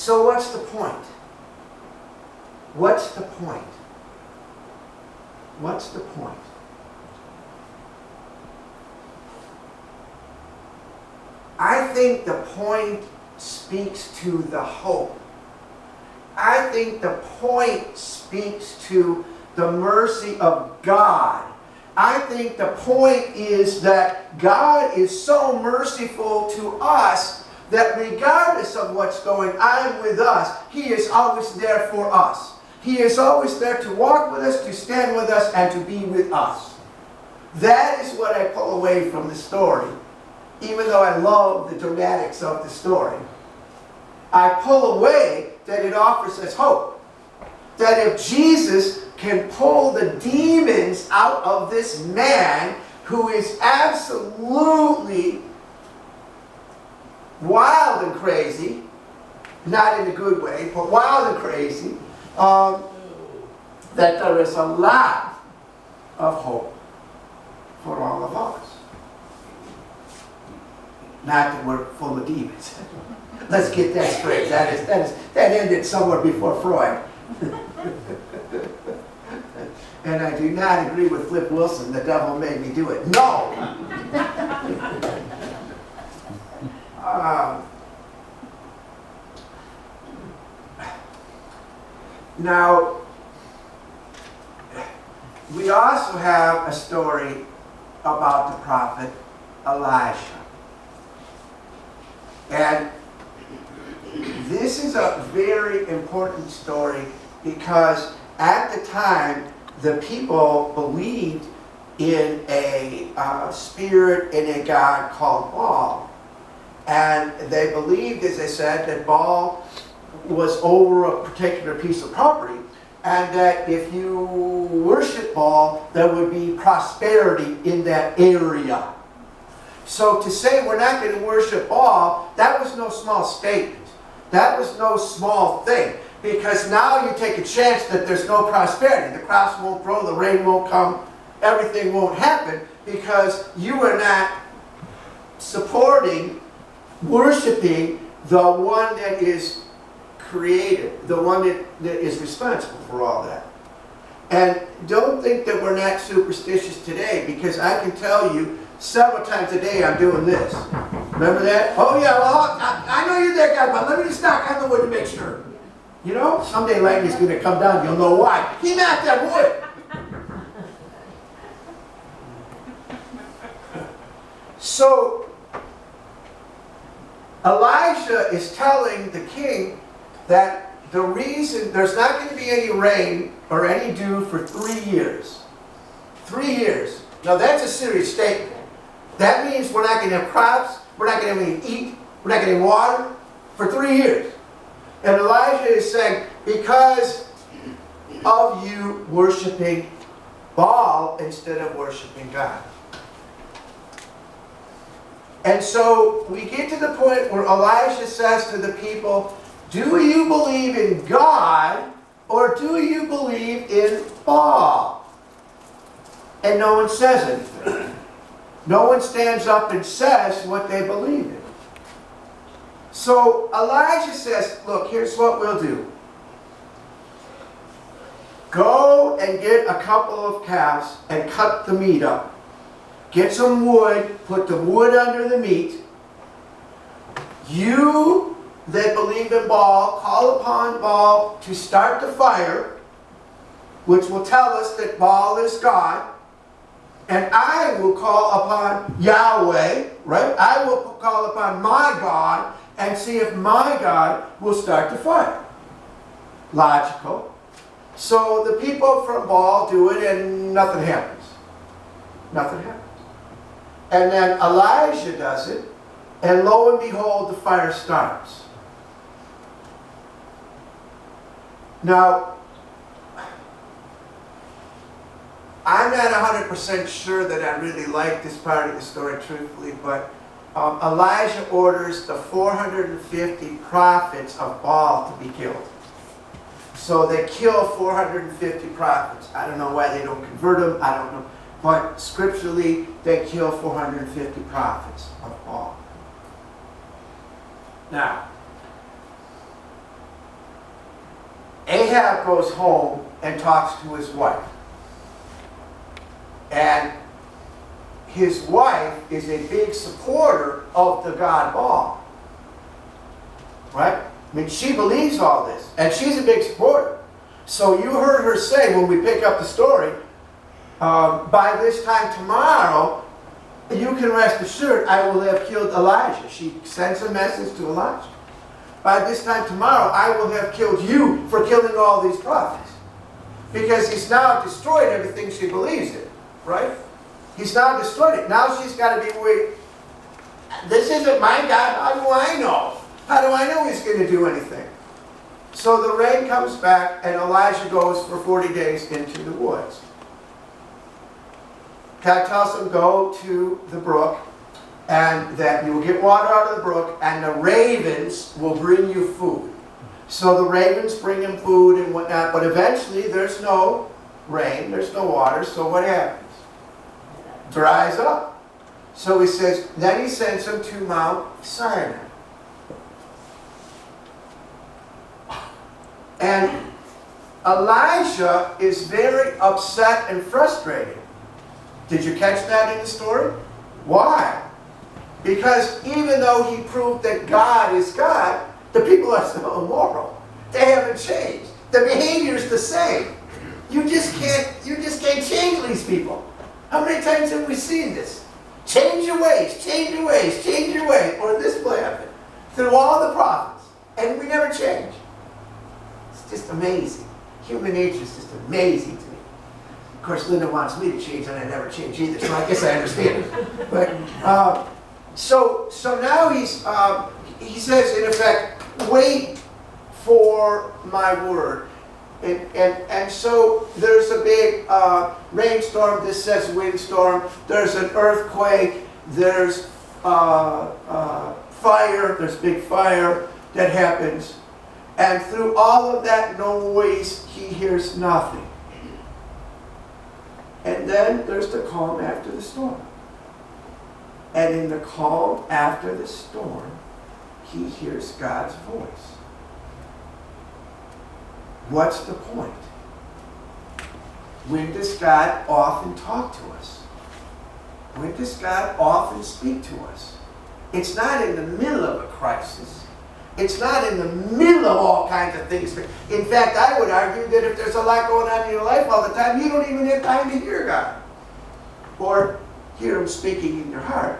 So what's the point? What's the point? What's the point? I think the point speaks to the hope. I think the point speaks to the mercy of God. I think the point is that God is so merciful to us that regardless of what's going on with us, He is always there for us. He is always there to walk with us, to stand with us, and to be with us. That is what I pull away from the story. Even though I love the dramatics of the story, I pull away that it offers us hope. That if Jesus can pull the demons out of this man who is absolutely wild and crazy, not in a good way, but wild and crazy, that there is a lot of hope for all of us. Not that we're full of demons. Let's get that straight. That ended somewhere before Freud. And I do not agree with Flip Wilson, the devil made me do it. No! Now, we also have a story about the prophet Elijah. And this is a very important story because at the time, the people believed in a spirit, in a god called Baal. And they believed, as I said, that Baal was over a particular piece of property, and that if you worship Baal, there would be prosperity in that area. So to say we're not going to worship Baal, that was no small statement. That was no small thing. Because now you take a chance that there's no prosperity. The crops won't grow, the rain won't come, everything won't happen, because you are not supporting, worshiping the one that is created, the one that is responsible for all that. And don't think that we're not superstitious today, because I can tell you several times a day I'm doing this. Remember that? Oh yeah, well, I know you're that guy, but let me just knock on the wood to make sure. You know, someday lightning's going to come down, you'll know why. He knocked that wood. So, Elijah is telling the king that the reason there's not going to be any rain or any dew for 3 years. 3 years. Now that's a serious statement. That means we're not going to have crops, we're not going to have anything to eat, we're not going to have water for 3 years. And Elijah is saying, because of you worshiping Baal instead of worshiping God. And so we get to the point where Elijah says to the people, do you believe in God or do you believe in Baal? And no one says anything. No one stands up and says what they believe in. So Elijah says, look, here's what we'll do. Go and get a couple of calves and cut the meat up. Get some wood, put the wood under the meat. You that believe in Baal, call upon Baal to start the fire, which will tell us that Baal is God. And I will call upon Yahweh, right? I will call upon my God and see if my God will start the fire. Logical. So the people from Baal do it and nothing happens. Nothing happens. And then Elijah does it, and lo and behold, the fire starts. Now, I'm not 100% sure that I really like this part of the story, truthfully, but Elijah orders the 450 prophets of Baal to be killed. So they kill 450 prophets. I don't know why they don't convert them, I don't know. But scripturally, they kill 450 prophets of Baal. Now, Ahab goes home and talks to his wife. And his wife is a big supporter of the god Baal. Right? I mean, she believes all this. And she's a big supporter. So you heard her say, when we pick up the story, by this time tomorrow, you can rest assured I will have killed Elijah. She sends a message to Elijah. By this time tomorrow, I will have killed you for killing all these prophets. Because he's now destroyed everything she believes in. Right? He's now destroyed it. Now she's got to be worried. This isn't my God. How do I know? How do I know he's going to do anything? So the rain comes back and Elijah goes for 40 days into the woods. God tells him, go to the brook and that you will get water out of the brook and the ravens will bring you food. So the ravens bring him food and whatnot, but eventually there's no rain, there's no water, so what happens? Dries up. So he says, then he sends him to Mount Sinai. And Elijah is very upset and frustrated. Did you catch that in the story? Why? Because even though he proved that God is God, the people are still immoral. They haven't changed. The behavior is the same. You just can't change these people. How many times have we seen this? Change your ways, change your ways, change your ways. Or this will happen. Through all the prophets. And we never change. It's just amazing. Human nature is just amazing to me. Of course, Linda wants me to change, and I never change either, so I guess I understand it. But, so now he says, in effect, wait for my word. And so there's a big rainstorm. This says windstorm. There's an earthquake. There's fire. There's big fire that happens. And through all of that noise, he hears nothing. And then there's the calm after the storm. And in the calm after the storm, he hears God's voice. What's the point? When does God often talk to us? When does God often speak to us? It's not in the middle of a crisis. It's not in the middle of all kinds of things. In fact, I would argue that if there's a lot going on in your life all the time, you don't even have time to hear God. Or hear Him speaking in your heart.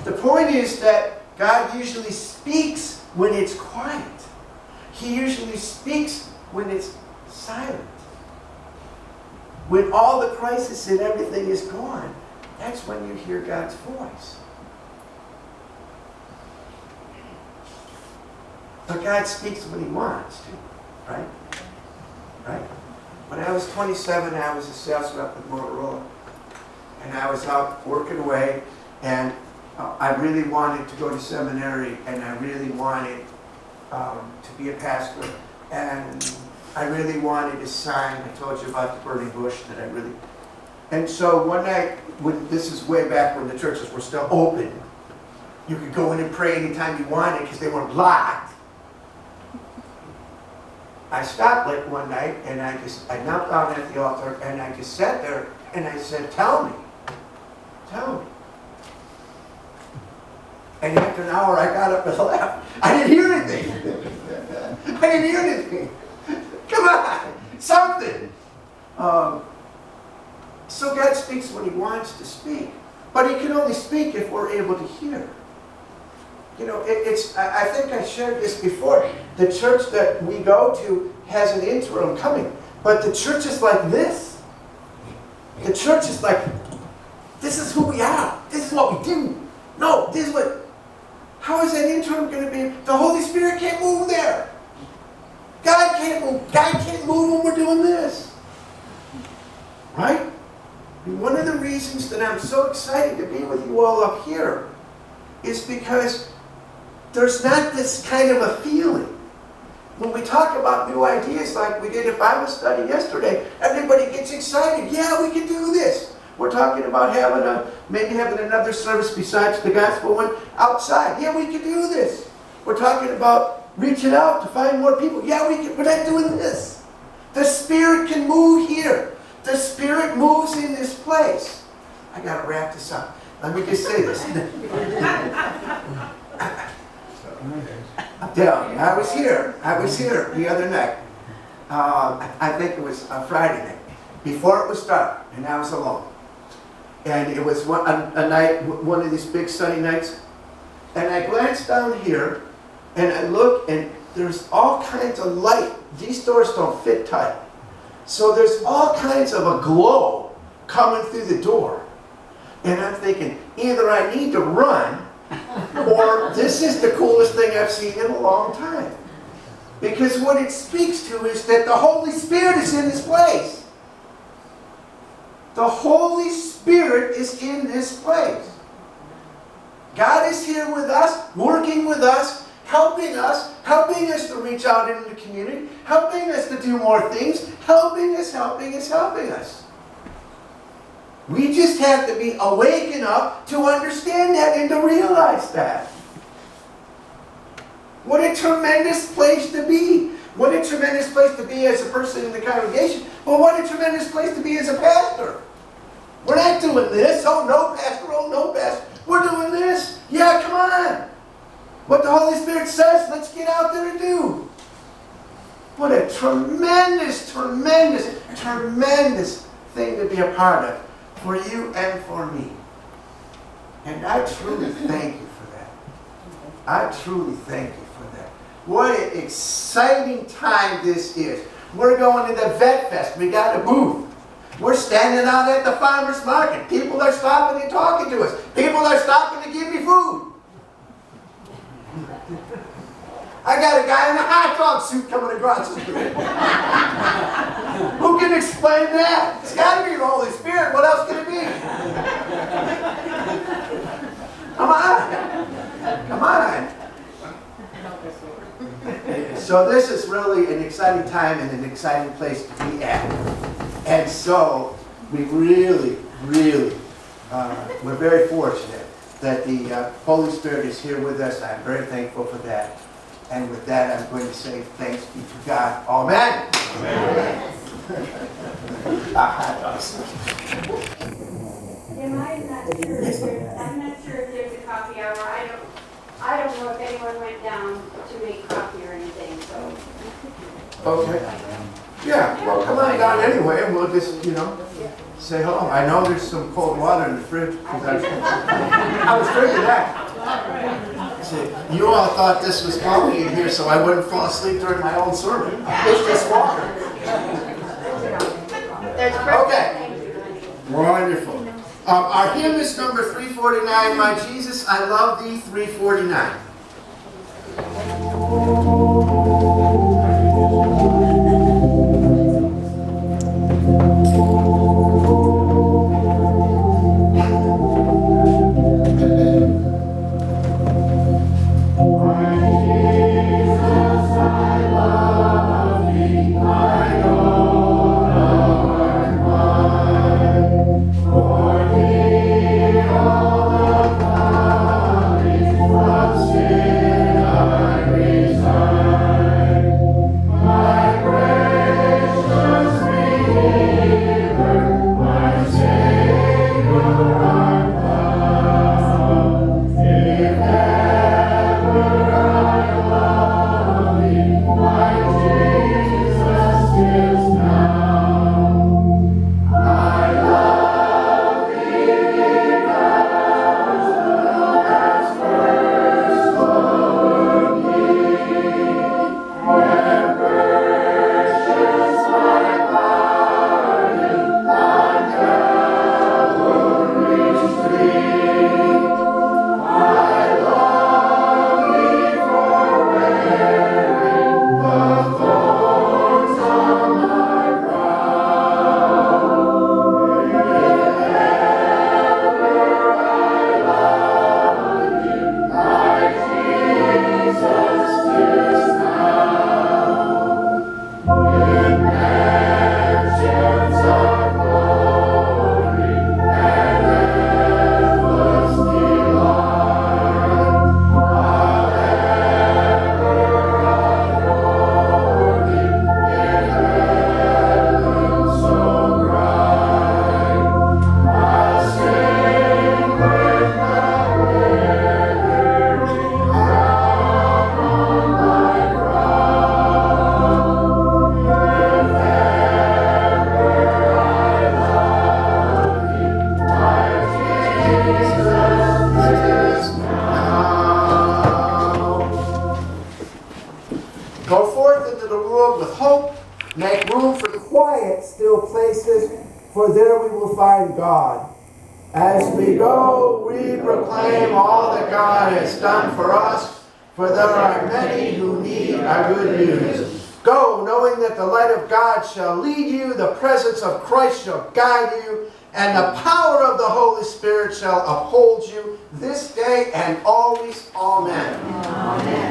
The point is that God usually speaks when it's quiet. He usually speaks when it's silent. When all the crisis and everything is gone, that's when you hear God's voice. But God speaks when He wants to, right? Right? When I was 27, I was a sales rep at Motorola. And I was out working away, and I really wanted to go to seminary, and I really wanted to be a pastor, and I really wanted to sign. I told you about the burning bush that I really... And so one night, this is way back when the churches were still open, you could go in and pray anytime you wanted because they weren't locked. I stopped like one night, and I knelt down at the altar, and I just sat there, and I said, tell me. And after an hour, I got up and left. I didn't hear anything. Come on, something. So God speaks when He wants to speak. But He can only speak if we're able to hear. You know, I think I shared this before. The church that we go to has an interim coming. But the church is like this. The church is like, this is who we are. This is what we do. No, this is what... How is that interim going to be? The Holy Spirit can't move there. God can't move. God can't move when we're doing this. Right? And one of the reasons that I'm so excited to be with you all up here is because there's not this kind of a feeling. When we talk about new ideas like we did at Bible study yesterday, everybody gets excited. Yeah, we can do this. We're talking about maybe having another service besides the gospel one outside. Yeah, we can do this. We're talking about reaching out to find more people. Yeah, we're not doing this. The Spirit can move here. The Spirit moves in this place. I got to wrap this up. Let me just say this. I was here the other night. I think it was a Friday night. Before it was dark, and I was alone. And it was a night, one of these big sunny nights. And I glanced down here, and I look, and there's all kinds of light. These doors don't fit tight. So there's all kinds of a glow coming through the door. And I'm thinking, either I need to run, or this is the coolest thing I've seen in a long time. Because what it speaks to is that the Holy Spirit is in this place. The Holy Spirit is in this place. God is here with us, working with us, helping us to reach out into the community, helping us to do more things, helping us. We just have to be awake enough to understand that and to realize that. What a tremendous place to be. What a tremendous place to be as a person in the congregation. But what a tremendous place to be as a pastor. We're not doing this. Oh, no, pastor. Oh, no, pastor. We're doing this. Yeah, come on. What the Holy Spirit says, let's get out there and do. What a tremendous, tremendous, tremendous thing to be a part of for you and for me. And I truly thank you for that. I truly thank you for that. What an exciting time this is. We're going to the Vet Fest. We got a booth. We're standing out at the farmer's market. People are stopping and talking to us. People are stopping to give me food. I got a guy in a hot dog suit coming across the street. Who can explain that? It's got to be the Holy Spirit. What else can it be? Come on. Come on. So this is really an exciting time and an exciting place to be at. And so we really, really, we're very fortunate that the Holy Spirit is here with us. I'm very thankful for that. And with that, I'm going to say thanks be to God. Amen. Amen. I'm not sure if there's a coffee hour. I don't know if anyone went down to make coffee or anything, so. Okay. Yeah, well, come on down anyway, and we'll just, say hello. I know there's some cold water in the fridge, because I was drinking that. See, you all thought this was coffee in here, so I wouldn't fall asleep during my own sermon. It's just water. Okay. Wonderful. Our hymn is number 349, My Jesus, I Love Thee, 349. I for there we will find God. As we go, we proclaim all that God has done for us, for there are many who need our good news. Go, knowing that the light of God shall lead you, the presence of Christ shall guide you, and the power of the Holy Spirit shall uphold you this day and always. Amen. Amen.